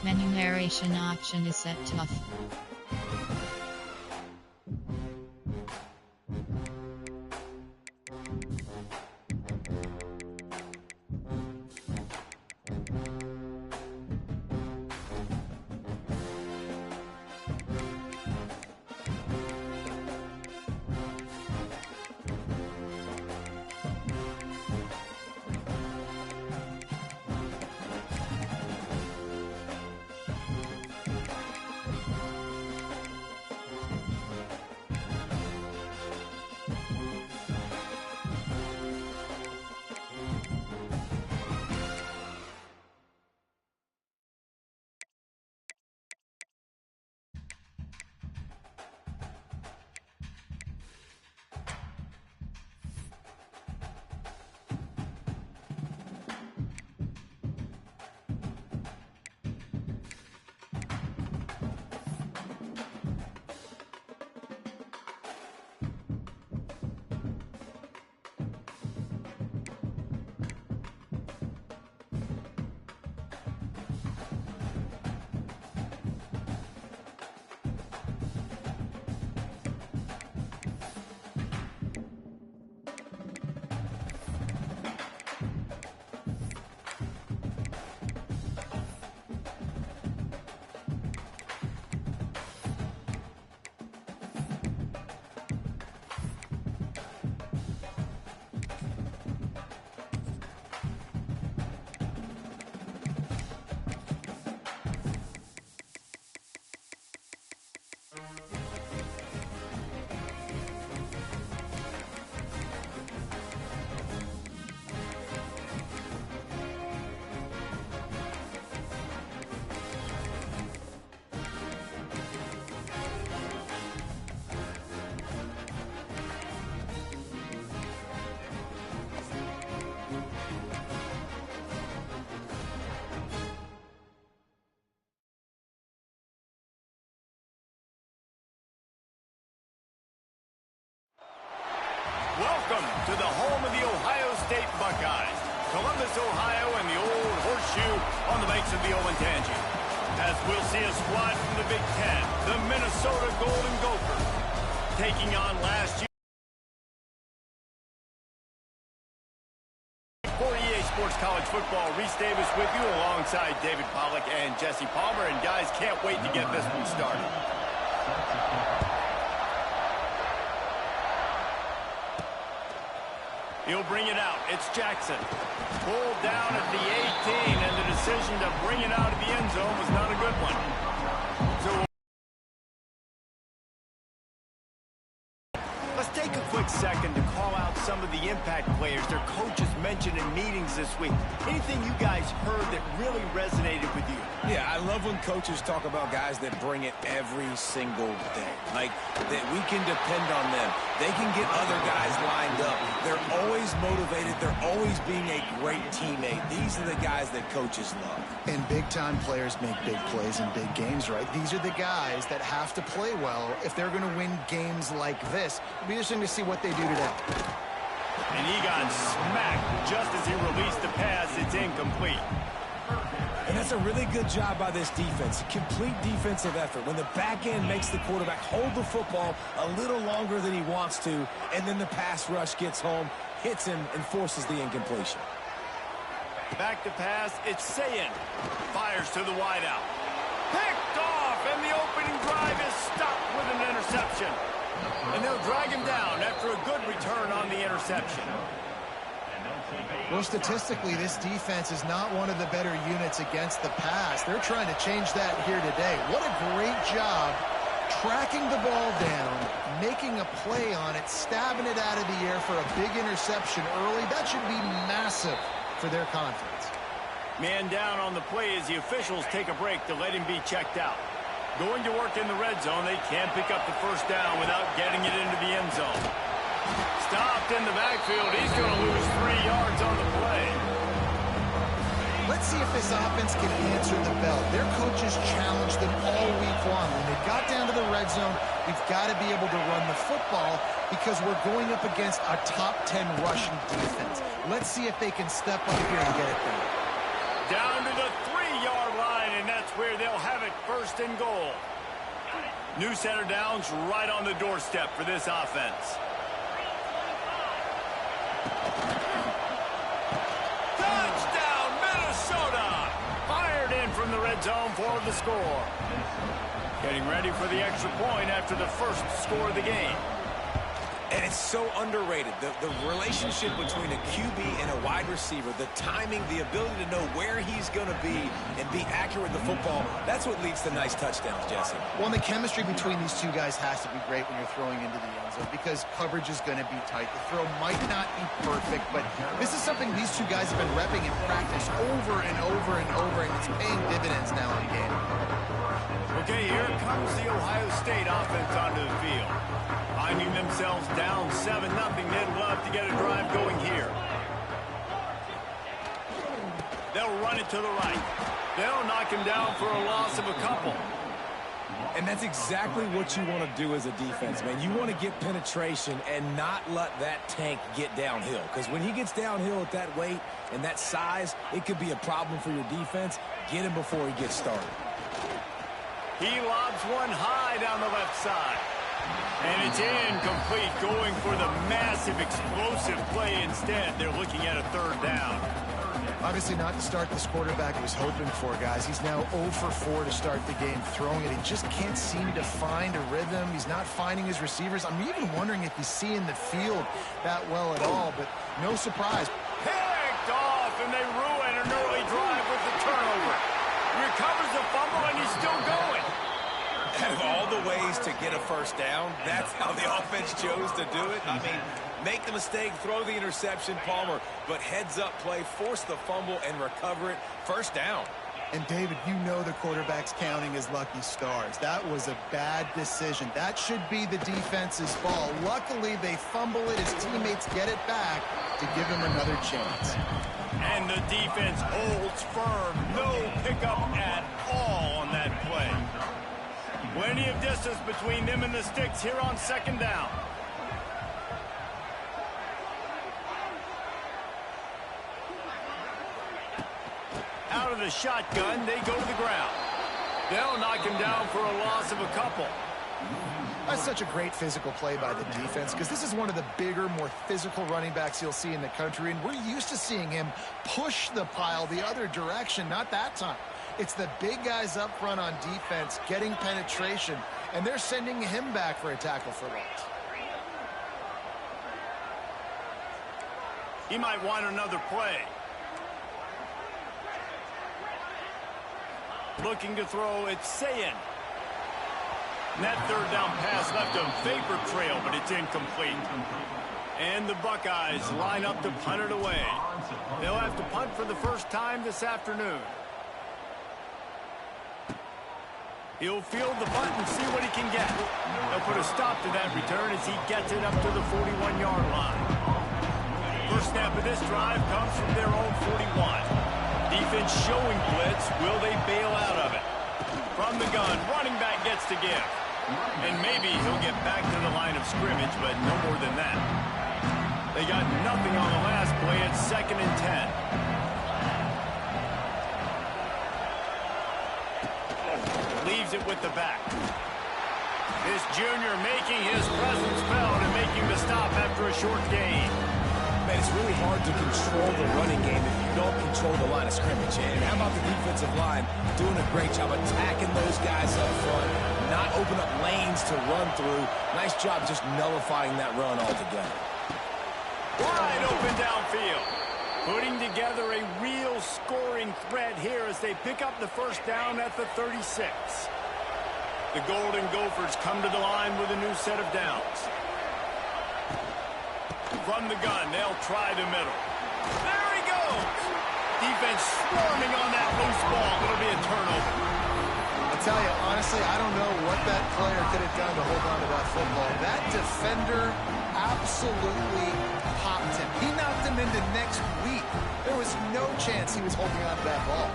Menu narration option is set to off. Welcome to the home of the Ohio State Buckeyes, Columbus, Ohio, and the old horseshoe on the banks of the Olentangy. As we'll see a squad from the Big Ten, the Minnesota Golden Gophers, taking on last year. For EA Sports College Football, Reese Davis with you alongside David Pollack and Jesse Palmer. And guys, can't wait to get this one started. He'll bring it out. It's Jackson. Pulled down at the 18, and the decision to bring it out of the end zone was not a good one. So let's take a quick second to call out some of the impact players their coaches mentioned in meetings this week. Anything you guys heard that really resonated with you? Yeah, I love when coaches talk about guys that bring it every single day. Like, that we can depend on them. They can get other guys lined up. They're always motivated. They're always being a great teammate. These are the guys that coaches love. And big-time players make big plays in big games, right? These are the guys that have to play well if they're going to win games like this. It'll be interesting to see what they do today. And he got smacked just as he released the pass. It's incomplete. And that's a really good job by this defense. Complete defensive effort. When the back end makes the quarterback hold the football a little longer than he wants to, and then the pass rush gets home, hits him, and forces the incompletion. Back to pass. It's Sayin. Fires to the wideout. Picked off, and the opening drive is stopped with an interception. And they'll drag him down after a good return on the interception. Well, statistically, this defense is not one of the better units against the pass. They're trying to change that here today. What a great job tracking the ball down, making a play on it, stabbing it out of the air for a big interception early. That should be massive for their confidence. Man down on the play as the officials take a break to let him be checked out. Going to work in the red zone, they can't pick up the first down without getting it into the end zone. Stopped in the backfield. He's going to lose 3 yards on the play. Let's see if this offense can answer the bell. Their coaches challenged them all week long. When they got down to the red zone, we've got to be able to run the football because we're going up against a top 10 rushing defense. Let's see if they can step up here and get it done. Down to the 3-yard line, and that's where first and goal. New center downs right on the doorstep for this offense. Touchdown, Minnesota! Fired in from the red zone for the score. Getting ready for the extra point after the first score of the game. And it's so underrated. The relationship between a QB and a wide receiver, the timing, the ability to know where he's going to be and be accurate with the football, that's what leads to nice touchdowns, Jesse. Well, and the chemistry between these two guys has to be great when you're throwing into the end zone because coverage is going to be tight. The throw might not be perfect, but this is something these two guys have been repping in practice over and over and over, and it's paying dividends now in the game. Okay, here comes the Ohio State offense onto the field. Finding themselves down 7-0, they'd love to get a drive going here. They'll run it to the right. They'll knock him down for a loss of a couple. And that's exactly what you want to do as a defense, man. You want to get penetration and not let that tank get downhill. Because when he gets downhill at that weight and that size, it could be a problem for your defense. Get him before he gets started. He lobs one high down the left side. And it's incomplete, going for the massive, explosive play instead. They're looking at a third down. Obviously not to start this quarterback was hoping for, guys. He's now 0 for 4 to start the game throwing it. He just can't seem to find a rhythm. He's not finding his receivers. I'm even wondering if he's seeing the field that well at all, but no surprise. Picked off, and they ruin an early drive with the turnover. Recovers the fumble, and he's still going. Out of all the ways to get a first down, that's how the offense chose to do it. I mean, make the mistake, throw the interception, Palmer, but heads-up play, force the fumble, and recover it. First down. And, David, you know the quarterback's counting his lucky stars. That was a bad decision. That should be the defense's ball. Luckily, they fumble it. His teammates get it back to give him another chance. And the defense holds firm. No pickup at all on that play. Plenty of distance between them and the sticks here on second down. Out of the shotgun, they go to the ground. They'll knock him down for a loss of a couple. That's such a great physical play by the defense because this is one of the bigger, more physical running backs you'll see in the country, and we're used to seeing him push the pile the other direction. Not that time. It's the big guys up front on defense getting penetration, and they're sending him back for a tackle for loss. He might want another play. Looking to throw, it's Sayin. And that third down pass left a vapor trail, but it's incomplete. And the Buckeyes line up to punt it away. They'll have to punt for the first time this afternoon. He'll field the punt and see what he can get. They'll put a stop to that return as he gets it up to the 41-yard line. First snap of this drive comes from their own 41. Defense showing blitz. Will they bail out of it? From the gun, running back gets to give. And maybe he'll get back to the line of scrimmage, but no more than that. They got nothing on the last play. It's 2nd and 10. Leaves it with the back. This junior making his presence felt and making the stop after a short gain. Man, it's really hard to control the running game if you don't control the line of scrimmage. And how about the defensive line doing a great job attacking those guys up front, not open up lanes to run through. Nice job just nullifying that run altogether. Wide open downfield. Putting together a real scoring threat here as they pick up the first down at the 36. The Golden Gophers come to the line with a new set of downs. From the gun, they'll try the middle. There he goes! Defense swarming on that loose ball. It'll be a turnover. I'll tell you, honestly, I don't know what that player could have done to hold on to that football. That defender absolutely popped him. He knocked him into next week. There was no chance he was holding on to that ball.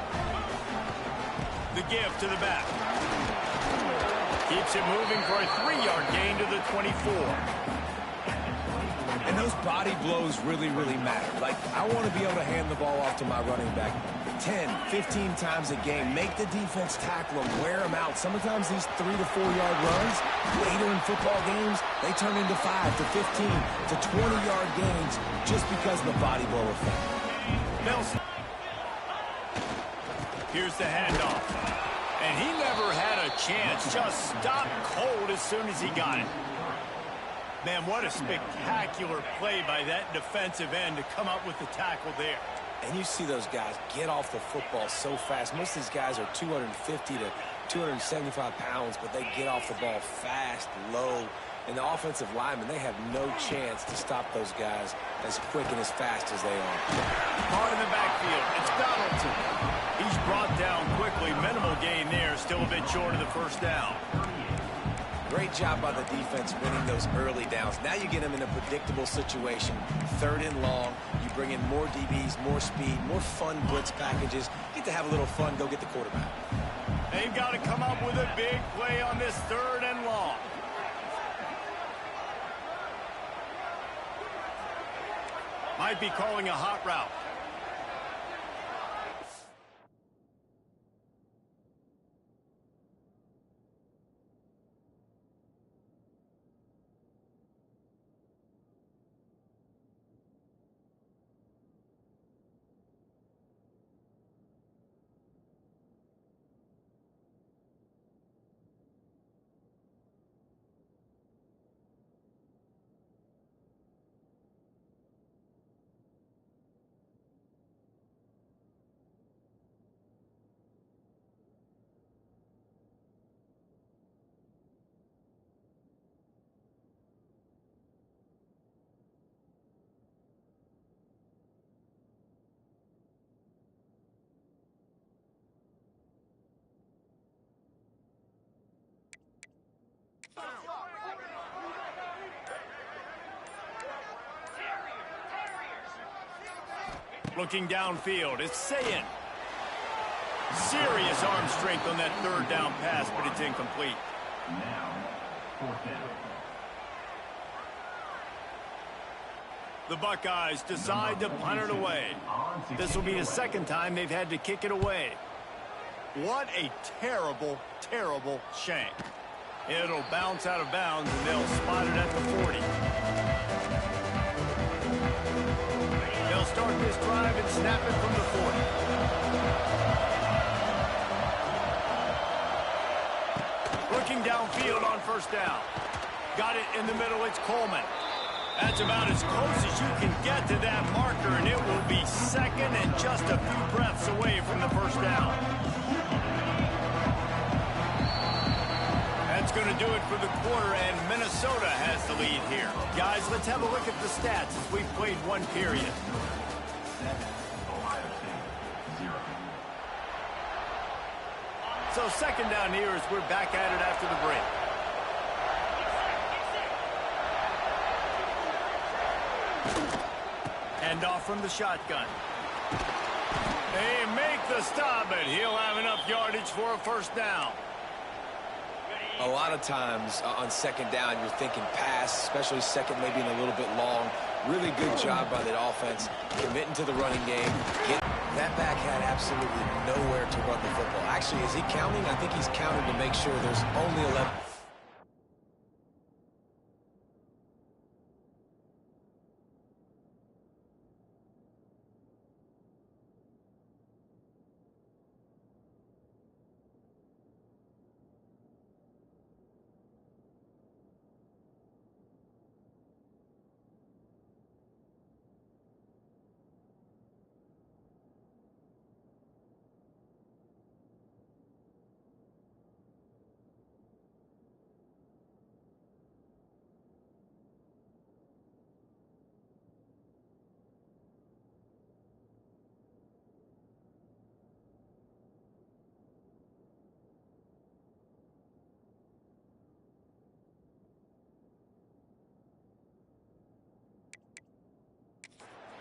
The give to the back. Keeps it moving for a 3-yard gain to the 24. And those body blows really, really matter. Like, I want to be able to hand the ball off to my running back 10, 15 times a game. Make the defense tackle them, wear them out. Sometimes these 3 to 4 yard runs, later in football games, they turn into 5 to 15 to 20-yard gains just because of the body blow effect. Nelson. Here's the handoff. And he never had a chance. Just stopped cold as soon as he got it. Man, what a spectacular play by that defensive end to come up with the tackle there. And you see those guys get off the football so fast. Most of these guys are 250 to 275 pounds, but they get off the ball fast, low. And the offensive linemen, they have no chance to stop those guys as quick and as fast as they are. Hard in the backfield, it's Donaldson. He's brought down quickly. Minimal gain there, still a bit short of the first down. Great job by the defense winning those early downs. Now you get them in a predictable situation. 3rd and long. You bring in more DBs, more speed, more fun blitz packages. Get to have a little fun, go get the quarterback. They've got to come up with a big play on this 3rd and long. Might be calling a hot route. Looking downfield, it's Sayin. Serious arm strength on that 3rd down pass, but it's incomplete. Now, 4th down. The Buckeyes decide to punt it away. This will be the 2nd time they've had to kick it away. What a terrible, terrible shank. It'll bounce out of bounds, and they'll spot it at the 40. They'll start this drive and snap it from the 40. Looking downfield on 1st down. Got it in the middle, it's Coleman. That's about as close as you can get to that marker, and it will be 2nd and just a few breaths away from the 1st down. That's going to do it for the quarter, and Minnesota has the lead here. Guys, let's have a look at the stats as we've played 1 period. Ohio State, 0. So 2nd down here as we're back at it after the break. Handoff from the shotgun. They make the stop, but he'll have enough yardage for a 1st down. A lot of times on 2nd down, you're thinking pass, especially 2nd, maybe in a little bit long. Really good job by the offense, committing to the running game. That back had absolutely nowhere to run the football. Actually, is he counting? I think he's counting to make sure there's only 11.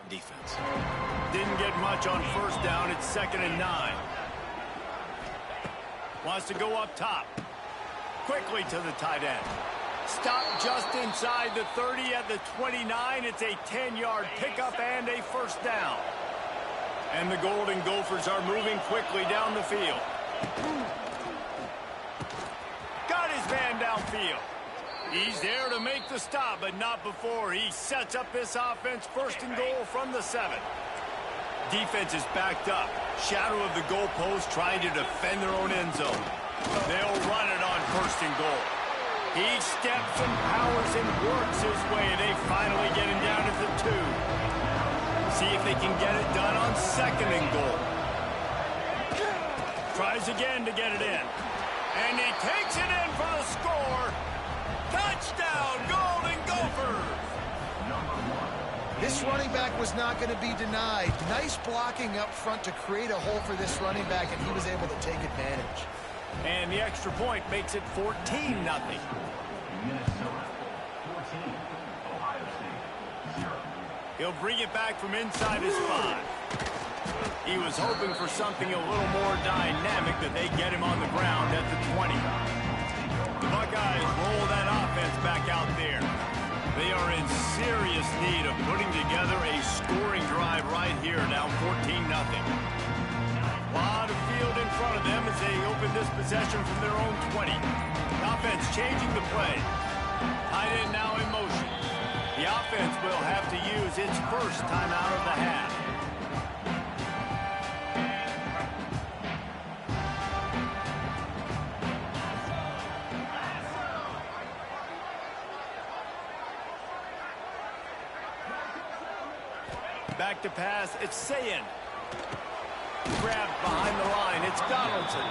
Defense. Didn't get much on 1st down. It's 2nd and 9. Wants to go up top. Quickly to the tight end. Stop just inside the 30 at the 29. It's a 10-yard pickup and a first down. And the Golden Gophers are moving quickly down the field. Got his man downfield. He's there to make the stop, but not before he sets up this offense first and goal from the 7. Defense is backed up. Shadow of the goalpost trying to defend their own end zone. They'll run it on first and goal. He steps and powers and works his way. They finally get him down at the 2. See if they can get it done on second and goal. Tries again to get it in. And he takes it in for the score. Touchdown, Golden Gophers! This running back was not going to be denied. Nice blocking up front to create a hole for this running back, and he was able to take advantage. And the extra point makes it 14-0. Minnesota 14, Ohio State 0. He'll bring it back from inside his 5. He was hoping for something a little more dynamic, but they get him on the ground at the 20. The Buckeyes roll that offense back out there. They are in serious need of putting together a scoring drive right here, down 14-0. A lot of field in front of them as they open this possession from their own 20. Offense changing the play. Tight end now in motion. The offense will have to use its first timeout of the half. Back to pass, it's Sayin. Grabbed behind the line, it's Donaldson.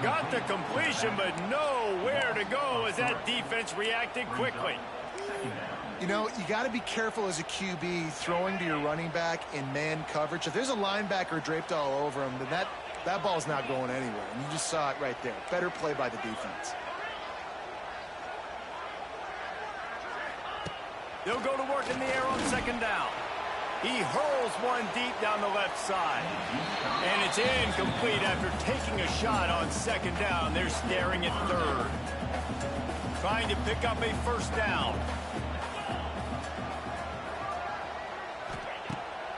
Got the completion, but nowhere to go as that defense reacted quickly. You know, you got to be careful as a QB throwing to your running back in man coverage. If there's a linebacker draped all over him, then that ball's not going anywhere. And you just saw it right there. Better play by the defense. They'll go to work in the air on second down. He hurls one deep down the left side. And it's incomplete after taking a shot on second down. They're staring at third. Trying to pick up a first down.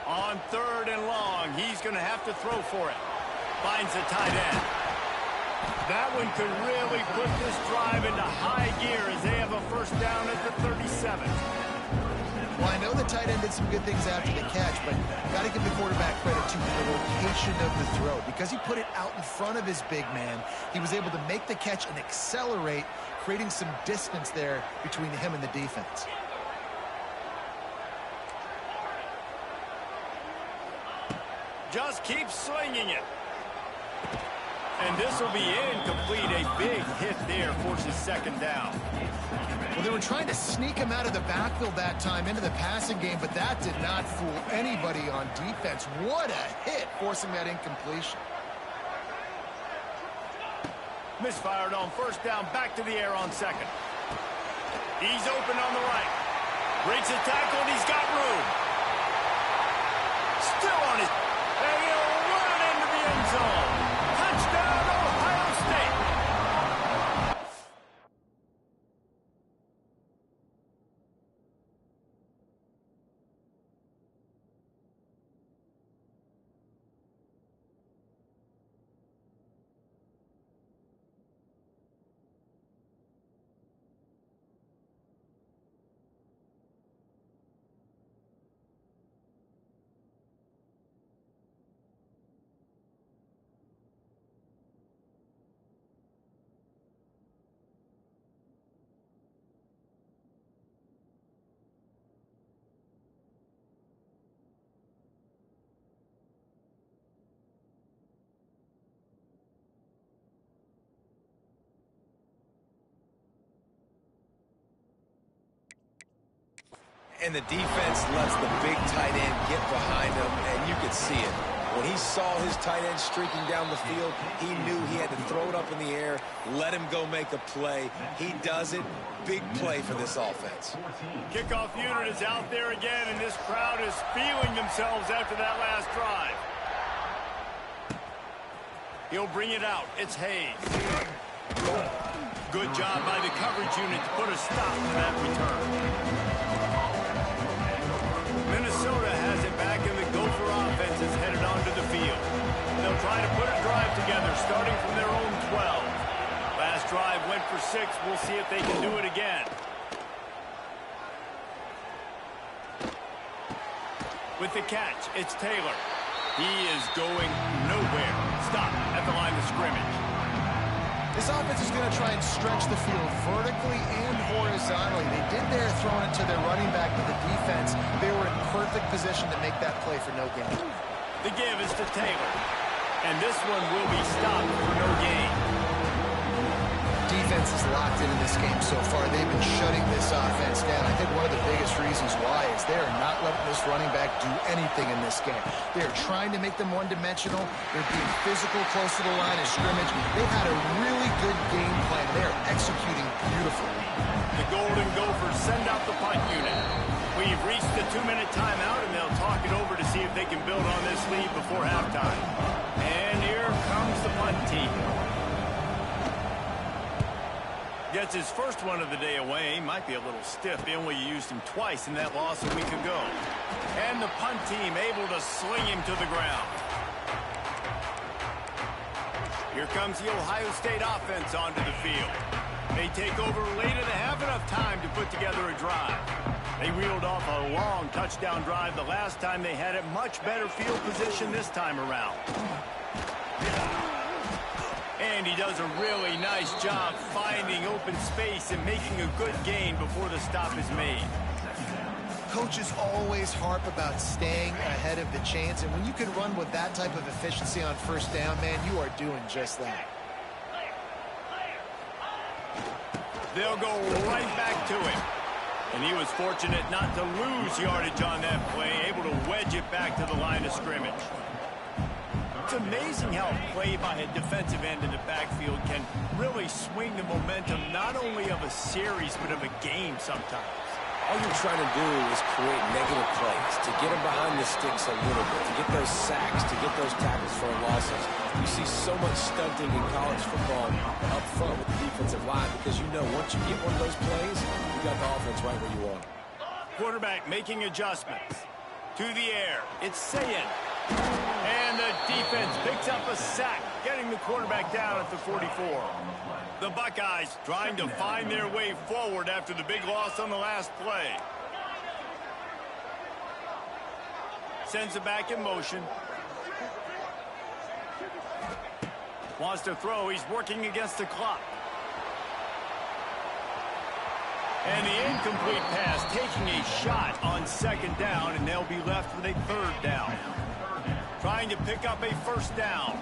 On third and long, he's going to have to throw for it. Finds the tight end. That one could really put this drive into high gear as they have a first down at the 37. Well, I know the tight end did some good things after the catch, but got to give the quarterback credit to the location of the throw. Because he put it out in front of his big man, he was able to make the catch and accelerate, creating some distance there between him and the defense. Just keep slinging it. And this will be incomplete. A big hit there forces second down. Well, they were trying to sneak him out of the backfield that time into the passing game, but that did not fool anybody on defense. What a hit, forcing that incompletion. Misfired on first down, back to the air on second. He's open on the right. Breaks a tackle, and he's got room. Still on it. And he'll run it into the end zone. Touchdown, Ohio State. And the defense lets the big tight end get behind him, and you could see it. When he saw his tight end streaking down the field, he knew he had to throw it up in the air, let him go make a play. He does it. Big play for this offense. Kickoff unit is out there again, and this crowd is feeling themselves after that last drive. He'll bring it out. It's Hayes. Good job by the coverage unit to put a stop to that return. Minnesota has it back, and the Gopher offense is headed onto the field. They'll try to put a drive together, starting from their own 12. Last drive went for 6. We'll see if they can do it again. With the catch, it's Taylor. He is going nowhere. Stop at the line of scrimmage. This offense is going to try and stretch the field vertically and horizontally. They did there throwing it to their running back, but the defense, they were in perfect position to make that play for no gain. The give is to Taylor. And this one will be stopped for no gain. Defense is locked in this game so far. They've been shutting this offense down. I think one of the biggest reasons why is they are not letting this running back do anything in this game. They are trying to make them one-dimensional. They're being physical close to the line of scrimmage. They've had a really good game plan. They are executing beautifully. The Golden Gophers send out the punt unit. We've reached the 2-minute timeout, and they'll talk it over to see if they can build on this lead before halftime. And here comes the punt team. Gets his first one of the day away. Might be a little stiff. They only used him twice in that loss a week ago. And the punt team able to sling him to the ground. Here comes the Ohio State offense onto the field. They take over late and have enough time to put together a drive. They reeled off a long touchdown drive the last time they had it. Much better field position this time around. And he does a really nice job finding open space and making a good gain before the stop is made. Coaches always harp about staying ahead of the chains, and when you can run with that type of efficiency on first down, man, you are doing just that. They'll go right back to him. And he was fortunate not to lose yardage on that play, able to wedge it back to the line of scrimmage. It's amazing how a play by a defensive end in the backfield can really swing the momentum not only of a series but of a game sometimes. All you're trying to do is create negative plays, to get them behind the sticks a little bit, to get those sacks, to get those tackles for losses. You see so much stunting in college football up front with the defensive line because you know once you get one of those plays, you got the offense right where you want it. Quarterback making adjustments. To the air, it's Sayin. And the defense picks up a sack, getting the quarterback down at the 44. The Buckeyes trying to find their way forward after the big loss on the last play. Sends it back in motion. Wants to throw. He's working against the clock. And the incomplete pass taking a shot on second down, and they'll be left with a third down. Trying to pick up a first down.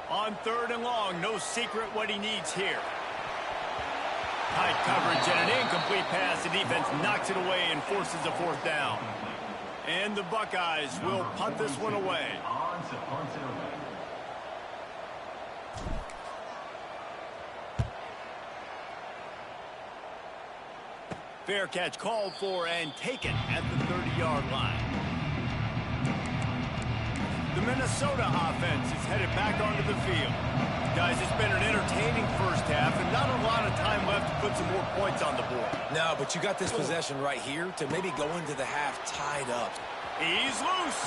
On third and long, no secret what he needs here. Tight coverage and an incomplete pass. The defense knocks it away and forces a fourth down. And the Buckeyes will punt this one away. Fair catch called for and taken at the 30-yard line. The Minnesota offense is headed back onto the field. Guys, it's been an entertaining first half and not a lot of time left to put some more points on the board. No, but you got this possession right here to maybe go into the half tied up. He's loose.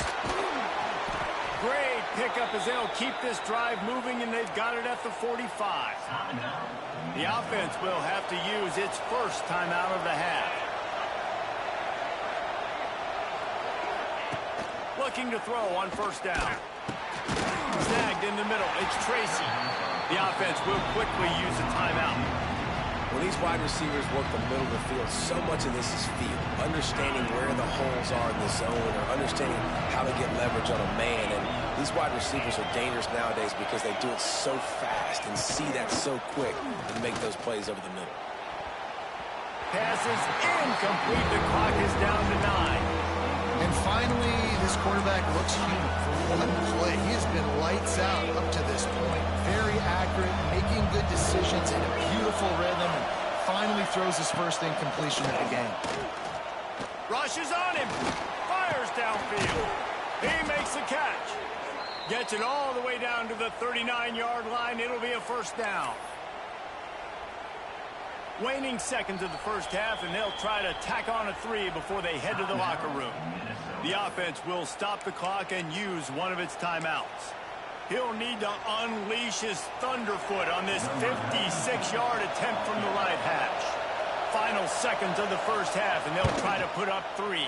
Great pickup as they'll keep this drive moving, and they've got it at the 45. The offense will have to use its first timeout of the half. Looking to throw on first down. Snagged in the middle. It's Tracy. The offense will quickly use a timeout. When these wide receivers work the middle of the field, so much of this is feel. Understanding where the holes are in the zone or understanding how to get leverage on a man. And these wide receivers are dangerous nowadays because they do it so fast and see that so quick and make those plays over the middle. Pass is incomplete. The clock is down to 9. And finally, this quarterback looks human for one play. He has been lights out up to this point. Very accurate, making good decisions in a beautiful rhythm, and finally throws his first incompletion of the game. Rushes on him. Fires downfield. He makes the catch. Gets it all the way down to the 39-yard line. It'll be a first down. Waning seconds of the first half, and they'll try to tack on a 3 before they head to the locker room. The offense will stop the clock and use one of its timeouts. He'll need to unleash his thunderfoot on this 56-yard attempt from the right hash. Final seconds of the first half, and they'll try to put up 3.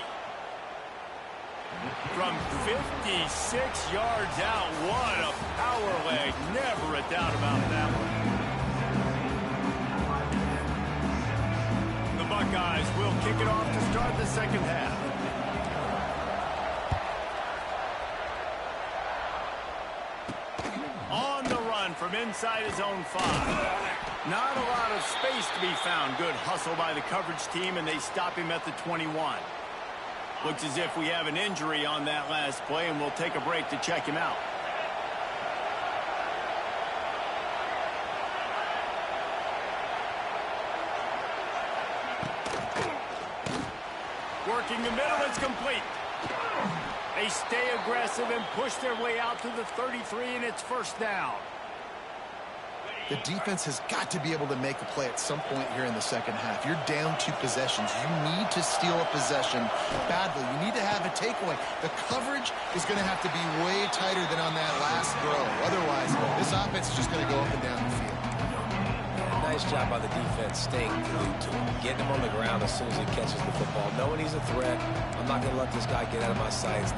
From 56 yards out, what a power leg. Never a doubt about that one. The Buckeyes will kick it off to start the second half. On the run from inside his own 5. Not a lot of space to be found. Good hustle by the coverage team, and they stop him at the 21. Looks as if we have an injury on that last play, and we'll take a break to check him out. Working the middle, it's complete. They stay aggressive and push their way out to the 33, and it's first down. The defense has got to be able to make a play at some point here in the second half. You're down 2 possessions. You need to steal a possession badly. You need to have a takeaway. The coverage is going to have to be way tighter than on that last throw. Otherwise, this offense is just going to go up and down the field. Nice job by the defense staying glued to him, getting him on the ground as soon as he catches the football, knowing he's a threat. I'm not going to let this guy get out of my sights.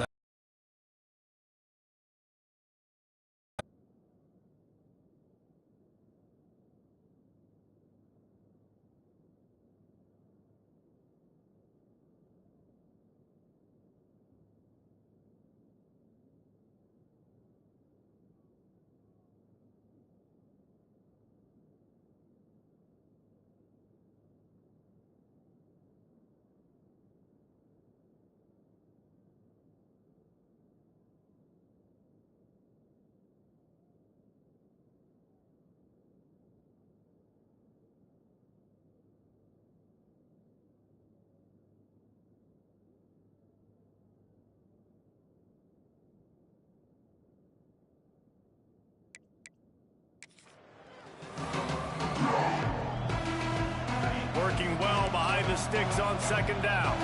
Working well behind the sticks on second down.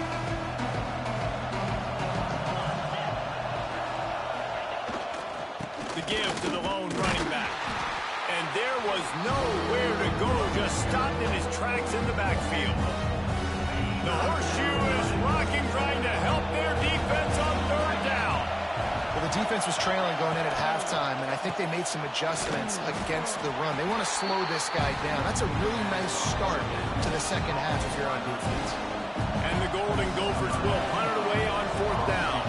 The give to the lone running back. And there was nowhere to go, just stopped in his tracks in the backfield. The horseshoe is rocking, trying to help their defense on third down. Well, the defense was trailing going in at halftime, and I think they made some adjustments against the run. They want to slow this guy down. That's a really nice start to the second half if you're on defense. And the Golden Gophers will punt it away on fourth down.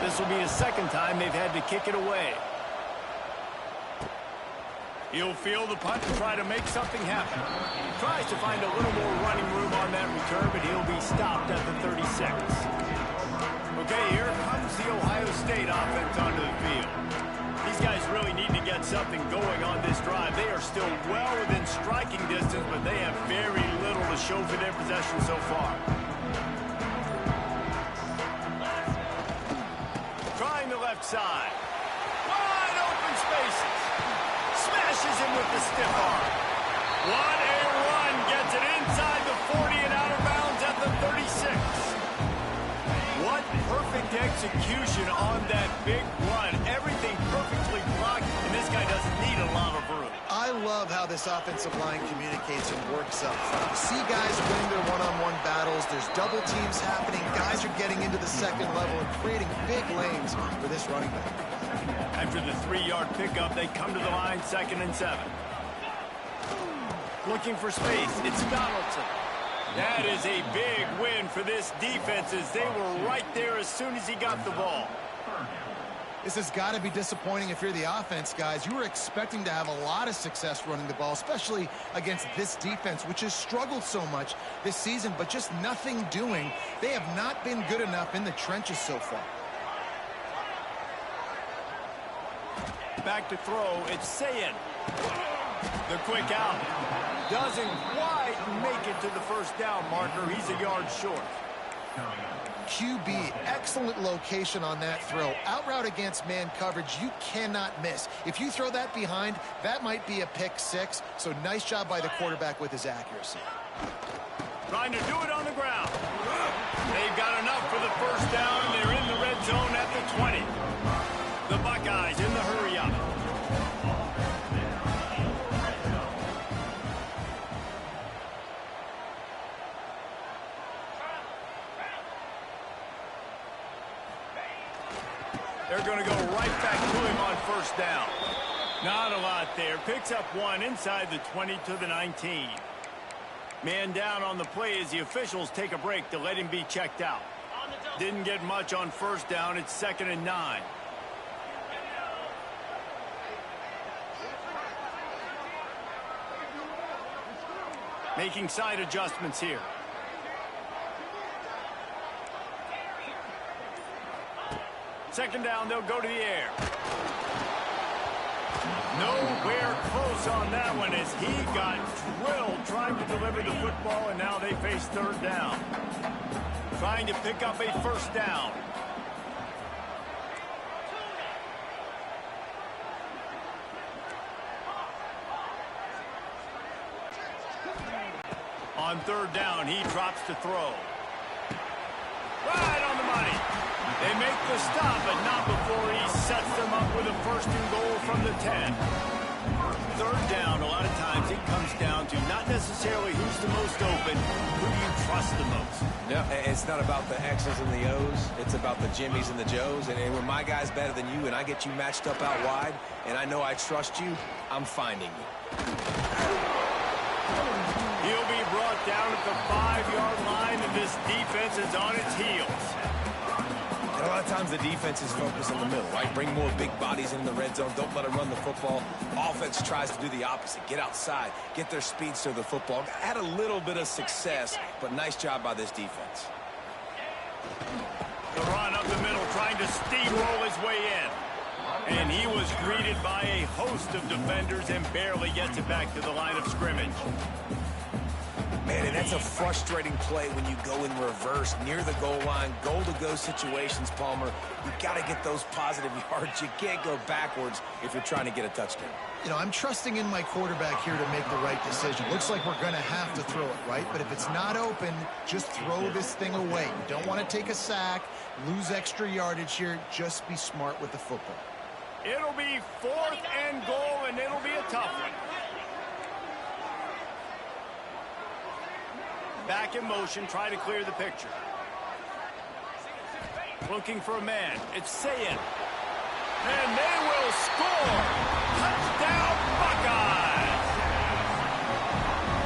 This will be the second time they've had to kick it away. He'll field the punt and try to make something happen. Tries to find a little more running room on that return, but he'll be stopped at the 36. Okay, here comes the Ohio State offense onto the field. These guys really need to get something going on this drive. They are still well within striking distance, but they have very little to show for their possession so far. Trying the left side. Wide open spaces. Smashes him with the stiff arm. What a run. Gets it inside the 40 and out of bounds at the 36. What perfect execution on that big run. Everything perfectly blocked, and this guy doesn't need a lot of room. I love how this offensive line communicates and works up front. You see guys winning their one-on-one battles. There's double teams happening. Guys are getting into the second level and creating big lanes for this running back. After the 3-yard pickup, they come to the line, 2nd and 7. Looking for space. It's Donaldson. That is a big win for this defense as they were right there as soon as he got the ball. This has got to be disappointing if you're the offense, guys. You were expecting to have a lot of success running the ball, especially against this defense, which has struggled so much this season, but just nothing doing. They have not been good enough in the trenches so far. Back to throw, it's Sayin. The quick out. Doesn't quite make it to the first down marker. He's a yard short. QB, excellent location on that throw. Out route against man coverage, you cannot miss. If you throw that behind, that might be a pick six. So nice job by the quarterback with his accuracy. Trying to do it on the ground. They've got enough for the first down, and they're in the red zone at the 20. The Buckeyes in the hurry up. They're going to go right back to him on first down. Not a lot there. Picks up one inside the 20 to the 19. Man down on the play as the officials take a break to let him be checked out. Didn't get much on first down. It's 2nd and 9. Making side adjustments here. Second down, they'll go to the air. Nowhere close on that one as he got drilled trying to deliver the football, and now they face third down. Trying to pick up a first down. On third down, he drops to throw. Right on the money. They make the stop, but not before he sets them up with a 1st and goal from the 10. Third down, a lot of times it comes down to not necessarily who's the most open, who do you trust the most. Yeah, it's not about the X's and the O's. It's about the Jimmys and the Joes. And when my guy's better than you and I get you matched up out wide, and I know I trust you, I'm finding you. He'll be brought down at the 5-yard line, and this defense is on its heels. A lot of times the defense is focused in the middle, right? Bring more big bodies in the red zone. Don't let them run the football. Offense tries to do the opposite. Get outside. Get their speeds to the football. Had a little bit of success, but nice job by this defense. The run up the middle, trying to steamroll his way in. And he was greeted by a host of defenders and barely gets it back to the line of scrimmage. Man, and that's a frustrating play when you go in reverse near the goal line, goal-to-go situations, Palmer. You got to get those positive yards. You can't go backwards if you're trying to get a touchdown. You know, I'm trusting in my quarterback here to make the right decision. Looks like we're going to have to throw it, right? But if it's not open, just throw this thing away. You don't want to take a sack, lose extra yardage here. Just be smart with the football. It'll be 4th and goal, and it'll be a tough one. Back in motion, try to clear the picture. Looking for a man. It's Sayin. And they will score. Touchdown, Buckeyes!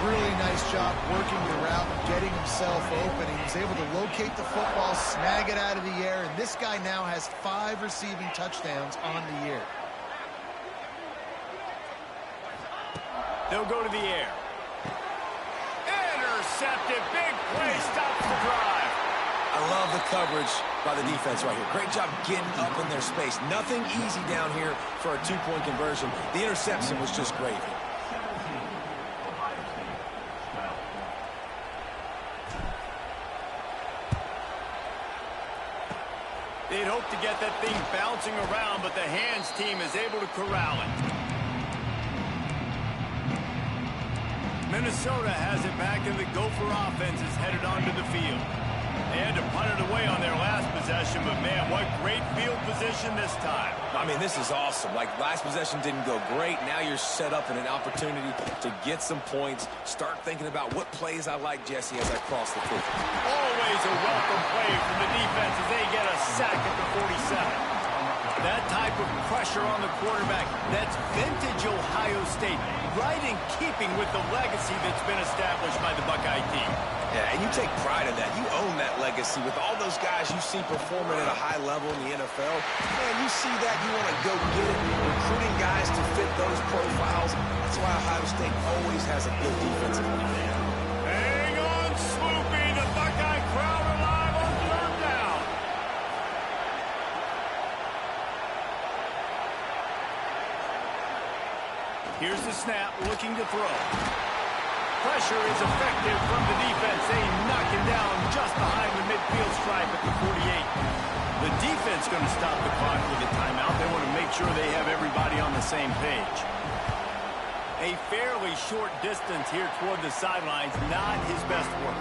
Really nice job working the route, getting himself open. He was able to locate the football, snag it out of the air, and this guy now has 5 receiving touchdowns on the year. They'll go to the air. Intercepted. Big play. Stops the drive. I love the coverage by the defense right here. Great job getting up in their space. Nothing easy down here for a 2-point conversion. The interception was just great. They'd hope to get that thing bouncing around, but the hands team is able to corral it. Minnesota has it back, and the Gopher offense is headed onto the field. They had to punt it away on their last possession, but man, what great field position this time. I mean, this is awesome. Like, last possession didn't go great. Now you're set up in an opportunity to get some points. Start thinking about what plays I like, Jesse, as I cross the field. Always a welcome play from the defense as they get a sack at the 47. That type of pressure on the quarterback, that's vintage Ohio State, right in keeping with the legacy that's been established by the Buckeye team. Yeah, and you take pride in that. You own that legacy with all those guys you see performing at a high level in the NFL. Man, you see that, you want to go get it. Recruiting guys to fit those profiles. That's why Ohio State always has a good defensive line. Hang on, Swoopy. The Buckeye crowd alive on third down. Here's the snap, looking to throw. Pressure is effective from the defense. They knock him down just behind the midfield stripe at the 48. The defense going to stop the clock with a timeout. They want to make sure they have everybody on the same page. A fairly short distance here toward the sidelines, not his best work.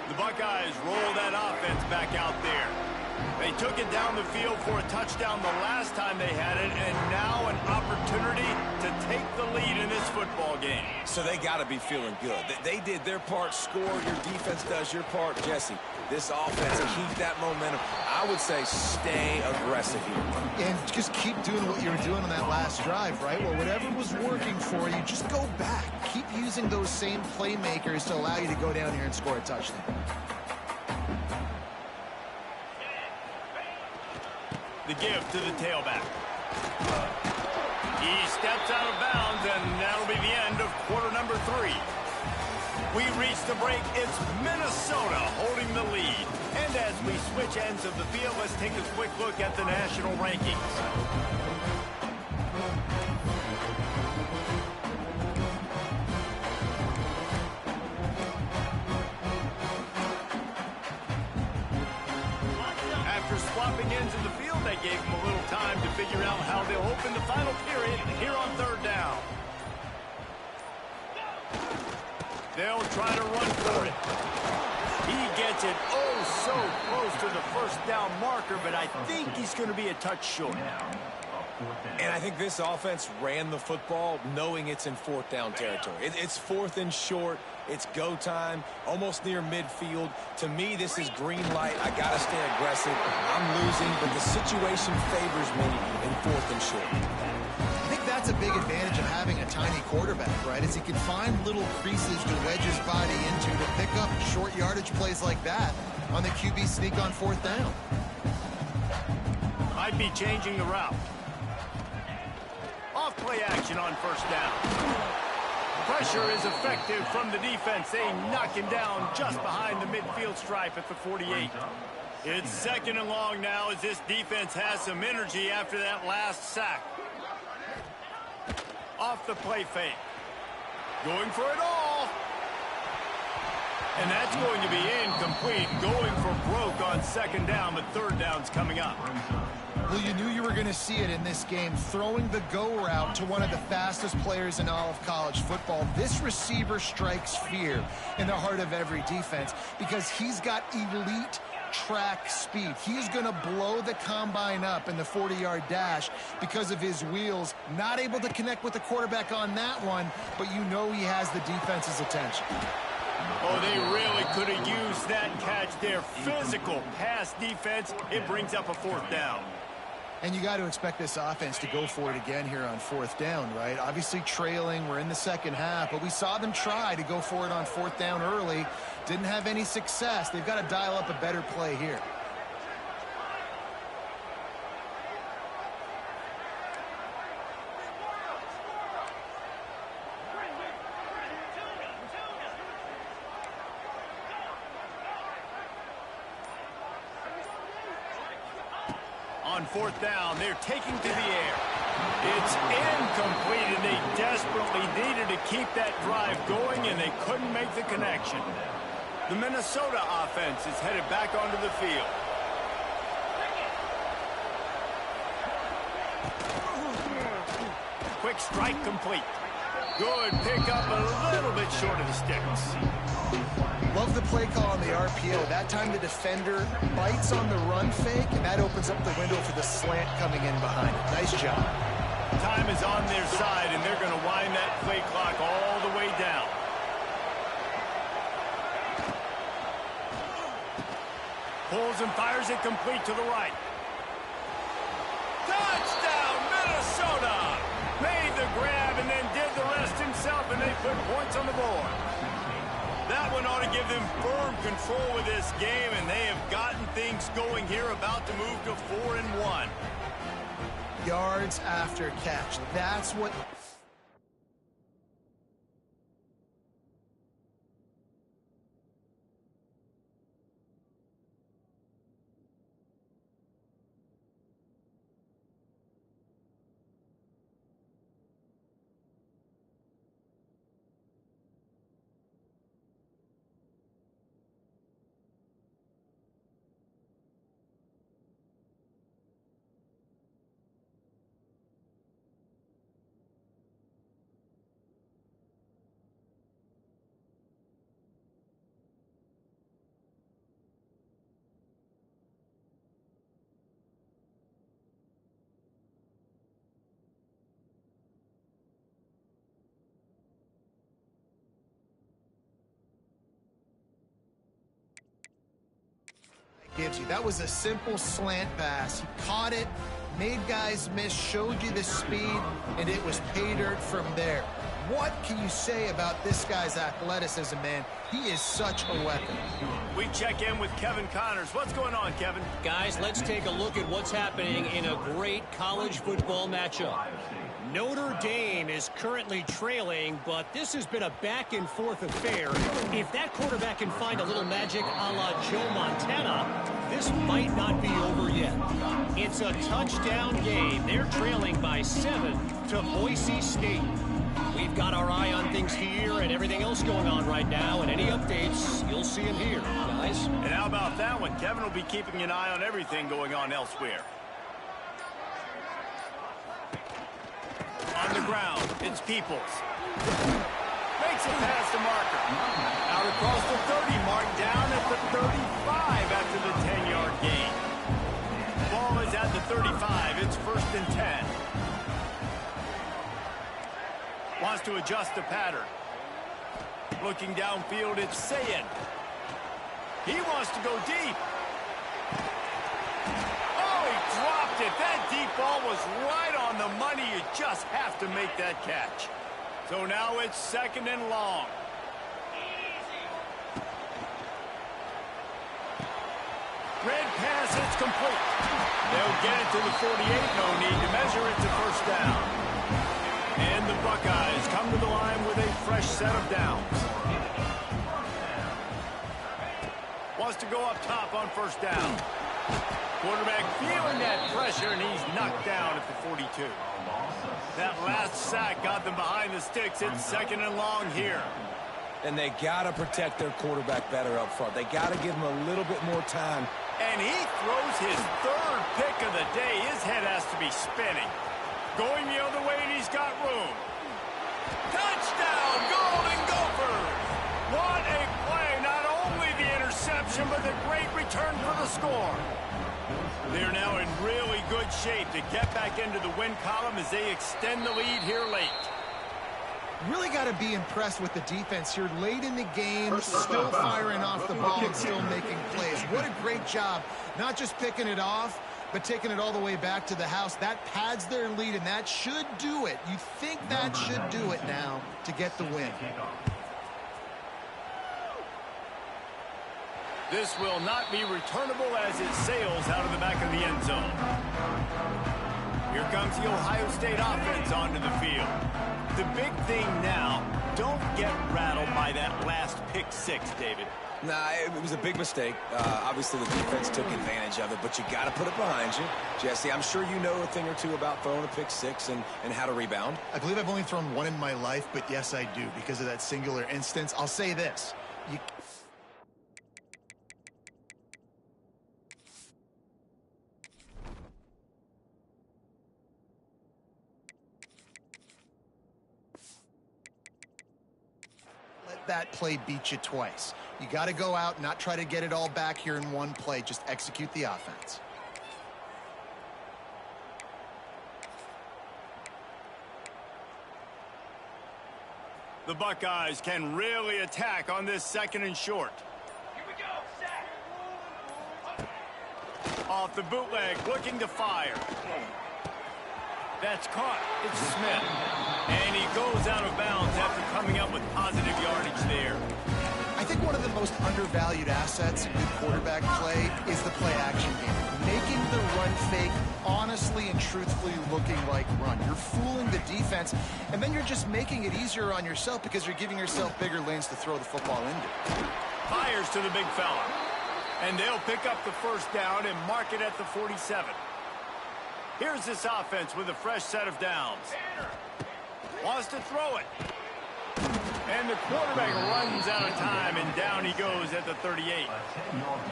The Buckeyes roll that offense back out there. They took it down the field for a touchdown the last time they had it, and now an opportunity to take the lead in this football game. So they got to be feeling good. They did their part, score. Your defense does your part. Jesse, this offense, keep that momentum. I would say stay aggressive here. And just keep doing what you were doing on that last drive, right? Well, whatever was working for you, just go back. Keep using those same playmakers to allow you to go down here and score a touchdown. The give to the tailback. He steps out of bounds, and that'll be the end of quarter number 3. We reach the break. It's Minnesota holding the lead. And as we switch ends of the field, let's take a quick look at the national rankings. After swapping ends in the field, they gave them a little time to figure out how they'll open the final period here on third down. They'll try to run for it. He gets it so close to the first down marker, but I think he's going to be a touch short. And I think this offense ran the football knowing it's in fourth down territory. It's fourth and short. It's go time, almost near midfield. To me, this is green light. I got to stay aggressive. I'm losing, but the situation favors me in fourth and short. I think that's a big advantage of having a tiny quarterback, right? Is he can find little creases to wedge his body into to pick up short yardage plays like that on the QB sneak on fourth down. Might be changing the route. Off play action on first down. Pressure is effective from the defense. They knock him down just behind the midfield stripe at the 48. It's second and long now as this defense has some energy after that last sack. Off the play fake. Going for it all. And that's going to be incomplete. Going for broke on second down, but third down's coming up. Well, you knew you were going to see it in this game, throwing the go route to one of the fastest players in all of college football. This receiver strikes fear in the heart of every defense because he's got elite track speed. He's going to blow the combine up in the 40-yard dash because of his wheels. Not able to connect with the quarterback on that one, but you know he has the defense's attention. Oh, they really could have used that catch there. Physical pass defense. It brings up a fourth down. And you got to expect this offense to go for it again here on fourth down, right? Obviously trailing, we're in the second half, but we saw them try to go for it on fourth down early. Didn't have any success. They've got to dial up a better play here. On fourth down, they're taking to the air. It's incomplete, and they desperately needed to keep that drive going, and they couldn't make the connection. The Minnesota offense is headed back onto the field. Quick strike complete. Good pickup, a little bit short of the sticks. Love the play call on the RPO. That time the defender bites on the run fake, and that opens up the window for the slant coming in behind it. Nice job. Time is on their side, and they're going to wind that play clock all the way down. Pulls and fires it complete to the right. Touchdown, Minnesota! Made the grab and then did the rest himself, and they put points on the board. That one ought to give them firm control of this game, and they have gotten things going here, about to move to 4-1. Yards after catch. That's what... gives you. That was a simple slant pass. He caught it, made guys miss, showed you the speed, and it was pay dirt from there. What can you say about this guy's athleticism, man? He is such a weapon. We check in with Kevin Connors. What's going on, Kevin? Guys, let's take a look at what's happening in a great college football matchup. Notre Dame is currently trailing, but this has been a back-and-forth affair. If that quarterback can find a little magic a la Joe Montana, this might not be over yet. It's a touchdown game. They're trailing by 7 to Boise State. We've got our eye on things here and everything else going on right now, and any updates, you'll see them here, guys. And how about that one? Kevin will be keeping an eye on everything going on elsewhere. On the ground, it's Peoples. Makes it past the marker. Out across the 30 mark, down at the 35 after the 10-yard gain. Ball is at the 35. It's 1st and 10. Wants to adjust the pattern. Looking downfield, it's Sayed. He wants to go deep. Oh, he dropped it. That deep ball was right on the money. You just have to make that catch. So now it's 2nd and long. Red pass, it's complete. They'll get it to the 48. No need to measure it to 1st down. And the Buckeyes come to the line with a fresh set of downs. Wants to go up top on 1st down. Quarterback feeling that pressure, and he's knocked down at the 42. That last sack got them behind the sticks. It's 2nd and long here. And they got to protect their quarterback better up front. They got to give him a little bit more time. And he throws his 3rd pick of the day. His head has to be spinning. Going the other way, and he's got room. Touchdown, Golden Gophers! What a play. Not only the interception, but the great return for the score. They're now in really good shape to get back into the win column as they extend the lead here late. Really got to be impressed with the defense here late in the game, still firing off the ball and still making plays. What a great job, not just picking it off, but taking it all the way back to the house. That pads their lead, and that should do it. You think that should do it now to get the win. This will not be returnable as it sails out of the back of the end zone. Here comes the Ohio State offense onto the field. The big thing now, don't get rattled by that last pick 6, David. Nah, it was a big mistake. Obviously, the defense took advantage of it, but you got to put it behind you. Jesse, I'm sure you know a thing or two about throwing a pick 6 and how to rebound. I believe I've only thrown one in my life, but yes, I do because of that singular instance. I'll say this. That play beat you twice. You got to go out, not try to get it all back here in one play. Just execute the offense. The Buckeyes can really attack on this 2nd and short. Here we go, sack. Off the bootleg, looking to fire. That's caught. It's Smith. And he goes out of bounds after coming up with positive yardage there. I think one of the most undervalued assets in good quarterback play is the play-action game. Making the run fake honestly and truthfully looking like run. You're fooling the defense, and then you're just making it easier on yourself because you're giving yourself bigger lanes to throw the football into. Fires to the big fella. And they'll pick up the 1st down and mark it at the 47. Here's this offense with a fresh set of downs. Wants to throw it. And the quarterback runs out of time, and down he goes at the 38.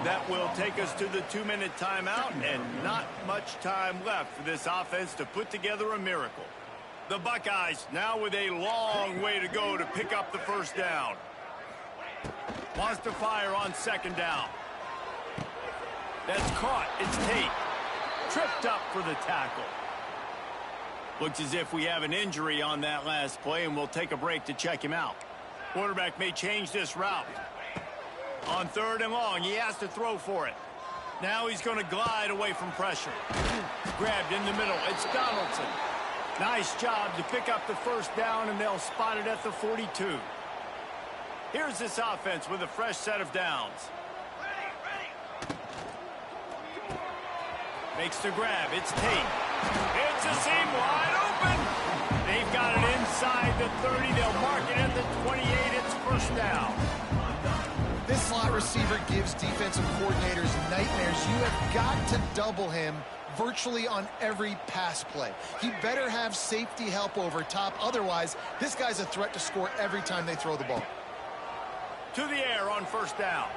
That will take us to the 2-minute timeout, and not much time left for this offense to put together a miracle. The Buckeyes now with a long way to go to pick up the 1st down. Wants to fire on 2nd down. That's caught. It's Tate. Tripped up for the tackle. Looks as if we have an injury on that last play, and we'll take a break to check him out. Quarterback may change this route. On 3rd and long, he has to throw for it. Now he's going to glide away from pressure. Grabbed in the middle. It's Donaldson. Nice job to pick up the first down, and they'll spot it at the 42. Here's this offense with a fresh set of downs. Makes the grab. It's Tate. It's a seam wide open. They've got it inside the 30. They'll mark it at the 28. It's first down. This slot receiver gives defensive coordinators nightmares. You have got to double him virtually on every pass play. He better have safety help over top. Otherwise, this guy's a threat to score every time they throw the ball. To the air on first down.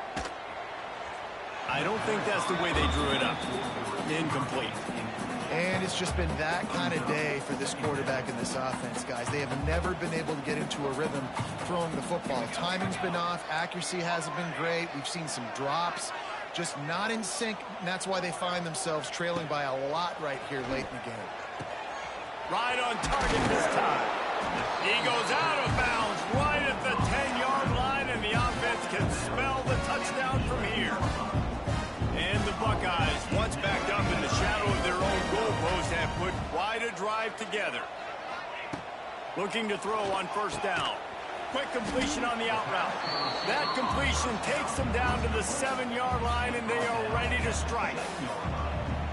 I don't think that's the way they drew it up. Incomplete. And it's just been that kind of day for this quarterback and this offense, guys. They have never been able to get into a rhythm throwing the football. Timing's been off. Accuracy hasn't been great. We've seen some drops. Just not in sync, and that's why they find themselves trailing by a lot right here late in the game. Right on target this time. He goes out of bounds right at the 10-yard line, and the offense can smell the touchdown from here. And the Buckeyes, once backed up in the shadow of their own goalpost, have put quite a drive together. Looking to throw on first down. Quick completion on the out route. That completion takes them down to the 7-yard line, and they are ready to strike.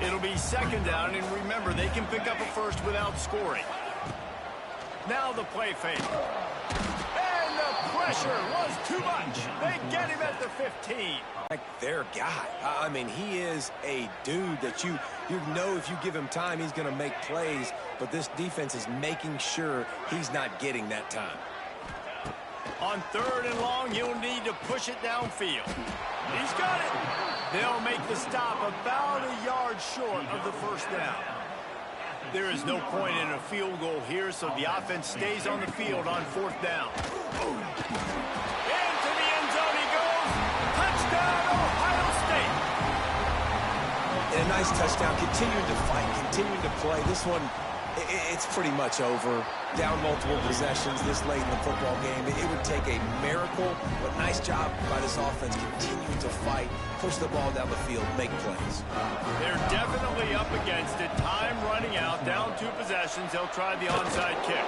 It'll be second down, and remember, they can pick up a first without scoring. Now the play fake. And the pressure was too much. They get him at the 15. Like their guy. I mean, he is a dude that you know if you give him time, he's going to make plays. But this defense is making sure he's not getting that time. On third and long, he'll need to push it downfield. He's got it. They'll make the stop about a yard short of the first down. There is no point in a field goal here, so the offense stays on the field on fourth down. Into the end zone he goes. Touchdown, Ohio State. And a nice touchdown. Continuing to fight, continuing to play. This one, it's pretty much over. Down multiple possessions this late in the football game. It would take a miracle, but nice job by this offense continuing to fight, push the ball down the field, make plays. They're definitely up against it. Time running out, down 2 possessions. They'll try the onside kick.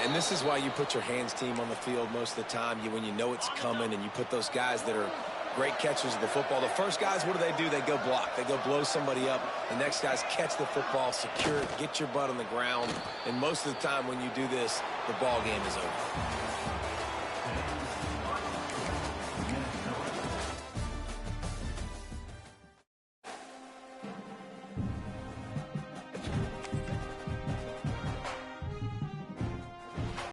And this is why you put your hands team on the field most of the time. When you know it's coming, and you put those guys that are great catchers of the football. The first guys, what do? They go block. They go blow somebody up. The next guys catch the football, secure it, get your butt on the ground. And most of the time when you do this, the ball game is over.